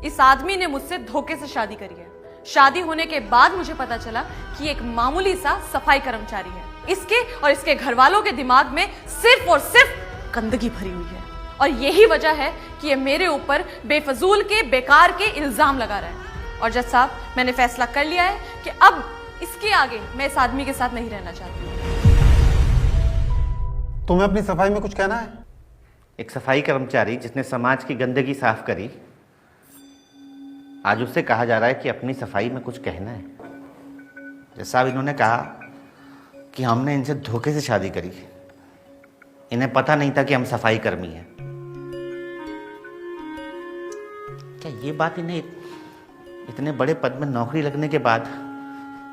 इस आदमी ने मुझसे धोखे से शादी करी है। शादी होने के बाद मुझे पता चला कि एक मामूली सा सफाई कर्मचारी है। इसके और इसके घर वालों के दिमाग में सिर्फ और सिर्फ गंदगी भरी हुई है, और यही वजह है कि ये मेरे ऊपर बेफजूल के बेकार के इल्जाम लगा रहा है। और जज साहब, मैंने फैसला कर लिया है कि अब इसके आगे मैं इस आदमी के साथ नहीं रहना चाहती। तुम्हें अपनी सफाई में कुछ कहना है? एक सफाई कर्मचारी जिसने समाज की गंदगी साफ करी, आज उससे कहा जा रहा है कि अपनी सफाई में कुछ कहना है। जज साहब, इन्होंने कहा कि हमने इनसे धोखे से शादी करी, इन्हें पता नहीं था कि हम सफाई कर्मी हैं। क्या ये बात इन्हें इतने बड़े पद में नौकरी लगने के बाद,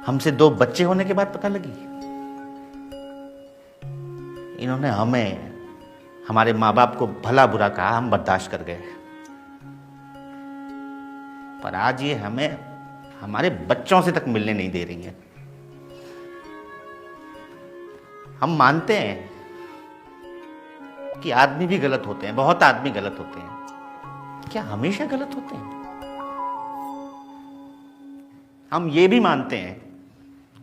हमसे 2 बच्चे होने के बाद पता लगी? इन्होंने हमें, हमारे माँ बाप को भला बुरा कहा, हम बर्दाश्त कर गए, पर आज ये हमें हमारे बच्चों से तक मिलने नहीं दे रही हैं। हम मानते हैं कि आदमी भी गलत होते हैं, बहुत आदमी गलत होते हैं। क्या हमेशा गलत होते हैं? हम ये भी मानते हैं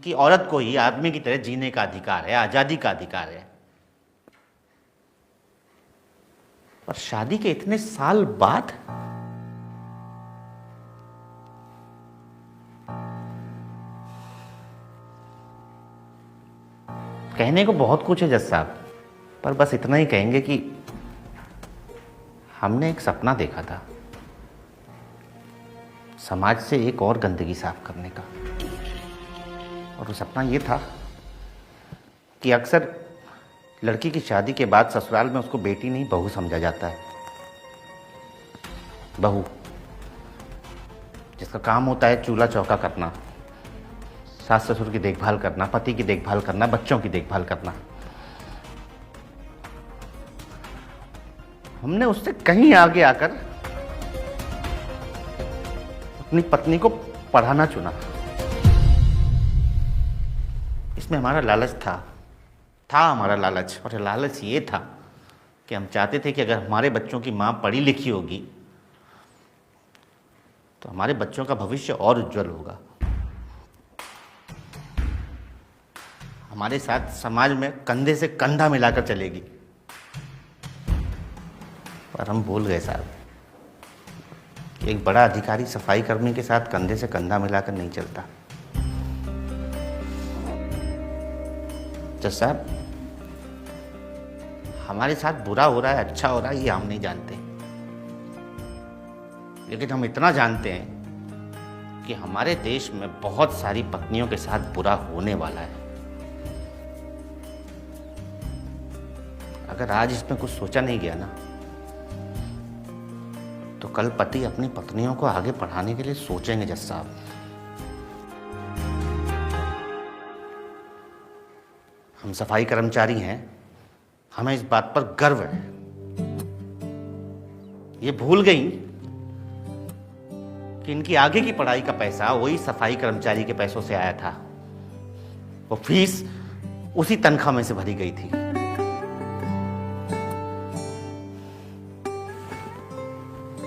कि औरत को ही आदमी की तरह जीने का अधिकार है, आजादी का अधिकार है। पर शादी के इतने साल बाद कहने को बहुत कुछ है जज साहब, पर बस इतना ही कहेंगे कि हमने एक सपना देखा था, समाज से एक और गंदगी साफ करने का। और वो सपना ये था कि अक्सर लड़की की शादी के बाद ससुराल में उसको बेटी नहीं बहू समझा जाता है। बहू जिसका काम होता है चूल्हा चौका करना, सास ससुर की देखभाल करना, पति की देखभाल करना, बच्चों की देखभाल करना। हमने उससे कहीं आगे आकर अपनी पत्नी को पढ़ाना चुना। इसमें हमारा लालच था हमारा लालच। और लालच ये था कि हम चाहते थे कि अगर हमारे बच्चों की माँ पढ़ी लिखी होगी तो हमारे बच्चों का भविष्य और उज्जवल होगा, हमारे साथ समाज में कंधे से कंधा मिलाकर चलेगी। पर हम भूल गए साहब, एक बड़ा अधिकारी सफाई कर्मी के साथ कंधे से कंधा मिलाकर नहीं चलता। जज साहब, हमारे साथ बुरा हो रहा है, अच्छा हो रहा है, ये हम नहीं जानते, लेकिन हम इतना जानते हैं कि हमारे देश में बहुत सारी पत्नियों के साथ बुरा होने वाला है। अगर आज इसमें कुछ सोचा नहीं गया ना, तो कल पति अपनी पत्नियों को आगे पढ़ाने के लिए सोचेंगे जज साहब। हम सफाई कर्मचारी हैं, हमें इस बात पर गर्व है। ये भूल गई कि इनकी आगे की पढ़ाई का पैसा वही सफाई कर्मचारी के पैसों से आया था, वो फीस उसी तनख्वाह में से भरी गई थी।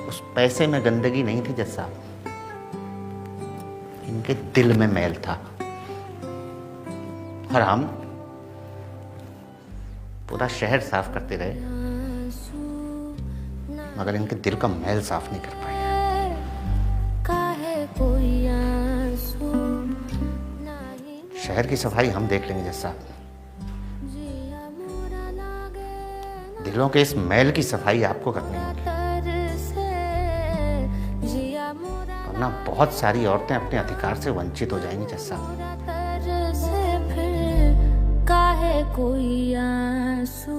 उस पैसे में गंदगी नहीं थी जज साहब, इनके दिल में मैल था। और हम पूरा शहर साफ करते रहे, मगर इनके दिल का मैल साफ नहीं कर पाए। शहर की सफाई हम देख लेंगे जज साहब, दिलों के इस मैल की सफाई आपको करनी होगी, वरना बहुत सारी औरतें अपने अधिकार से वंचित हो जाएंगी जज साहब। काहे कोई आंसू